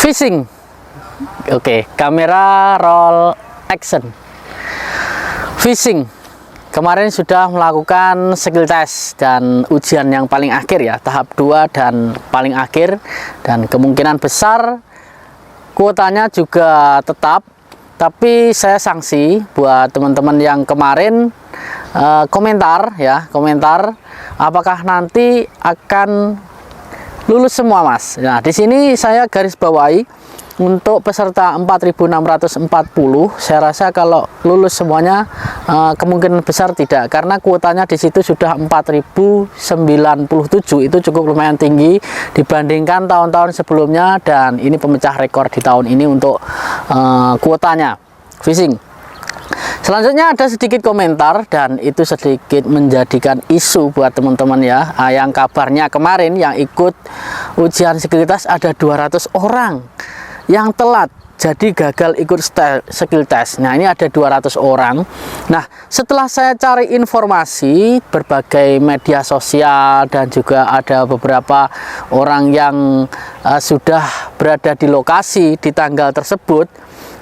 Fishing. Oke, kamera roll action. Fishing. Kemarin sudah melakukan skill test dan ujian yang paling akhir ya, tahap 2 dan paling akhir, dan kemungkinan besar kuotanya juga tetap. Tapi saya sanksi buat teman-teman yang kemarin komentar apakah nanti akan lulus semua, Mas. Nah, di sini saya garis bawahi untuk peserta 4.640, saya rasa kalau lulus semuanya kemungkinan besar tidak, karena kuotanya di situ sudah 4.097. Itu cukup lumayan tinggi dibandingkan tahun-tahun sebelumnya, dan ini pemecah rekor di tahun ini untuk kuotanya fishing. Selanjutnya ada sedikit komentar, dan itu sedikit menjadikan isu buat teman-teman ya. Yang kabarnya kemarin yang ikut ujian skill test ada 200 orang yang telat, jadi gagal ikut skill test. Nah, ini ada 200 orang. Nah, setelah saya cari informasi berbagai media sosial, dan juga ada beberapa orang yang sudah berada di lokasi di tanggal tersebut,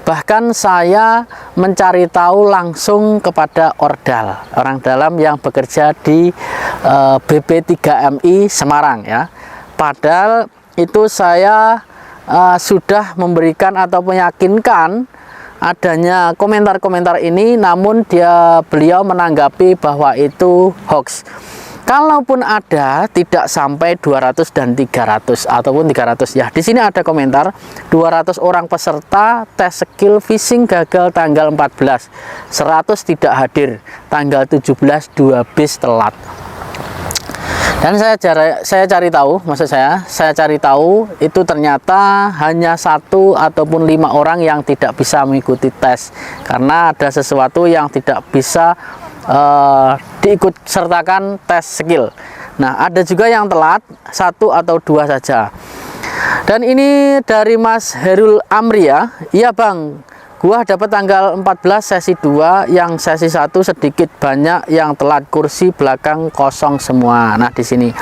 bahkan saya mencari tahu langsung kepada Ordal, orang dalam yang bekerja di BP3MI Semarang ya. Padahal itu saya sudah memberikan atau meyakinkan adanya komentar-komentar ini, namun beliau menanggapi bahwa itu hoax. Kalaupun ada, tidak sampai 200 dan 300 ataupun 300 ya. Di sini ada komentar 200 orang peserta tes skill fishing gagal tanggal 14, 100 tidak hadir, tanggal 17 2 bis telat. Dan saya cari tahu, maksud saya cari tahu itu ternyata hanya 1 ataupun 5 orang yang tidak bisa mengikuti tes, karena ada sesuatu yang tidak bisa diikut sertakan tes skill. Nah, ada juga yang telat 1 atau 2 saja. Dan ini dari Mas Herul Amri ya. Iya Bang, gua dapat tanggal 14 sesi 2, yang sesi 1 sedikit banyak yang telat, kursi belakang kosong semua. Nah, di sini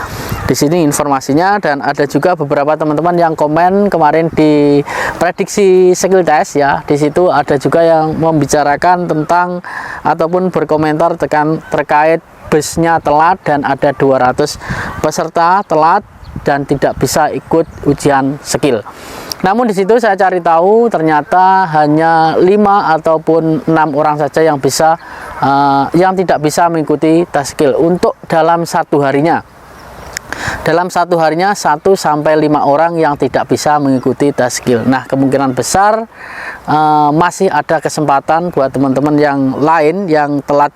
informasinya. Dan ada juga beberapa teman-teman yang komen kemarin di prediksi skill test ya. Di situ ada juga yang membicarakan tentang ataupun berkomentar terkait busnya telat, dan ada 200 peserta telat dan tidak bisa ikut ujian skill. Namun di situ saya cari tahu ternyata hanya 5 ataupun 6 orang saja yang bisa yang tidak bisa mengikuti tes skill untuk dalam satu harinya. Dalam satu harinya 1 sampai 5 orang yang tidak bisa mengikuti tes skill. Nah, kemungkinan besar masih ada kesempatan buat teman-teman yang lain yang telat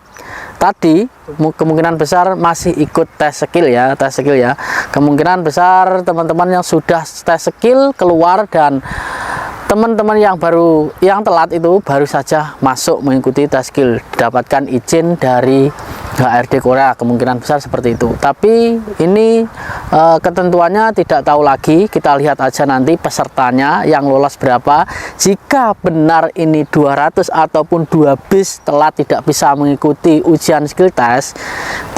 tadi, kemungkinan besar masih ikut tes skill ya, kemungkinan besar teman-teman yang sudah tes skill keluar, dan teman-teman yang telat itu baru saja masuk mengikuti tes skill, dapatkan izin dari HRD Korea, kemungkinan besar seperti itu. Tapi ini ketentuannya tidak tahu lagi, kita lihat aja nanti pesertanya yang lolos berapa. Jika benar ini 200 ataupun 2 bis telat tidak bisa mengikuti ujian skill test,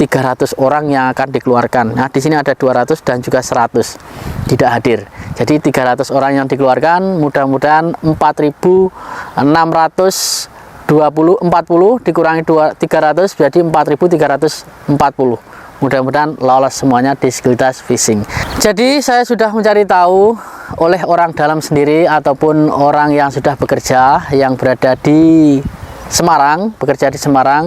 300 orang yang akan dikeluarkan. Nah, di sini ada 200 dan juga 100 tidak hadir. Jadi 300 orang yang dikeluarkan, mudah-mudahan 4.640 dikurangi 300 jadi 4.340. Mudah-mudahan lolos semuanya di skill test fishing. Jadi saya sudah mencari tahu oleh orang dalam sendiri ataupun orang yang sudah bekerja yang berada di Semarang,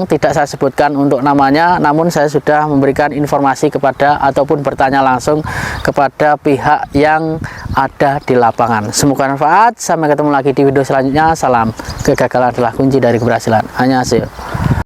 tidak saya sebutkan untuk namanya, namun saya sudah memberikan informasi kepada ataupun bertanya langsung kepada pihak yang ada di lapangan. Semoga bermanfaat. Sampai ketemu lagi di video selanjutnya. Salam, kegagalan adalah kunci dari keberhasilan. Annyeonghaseyo.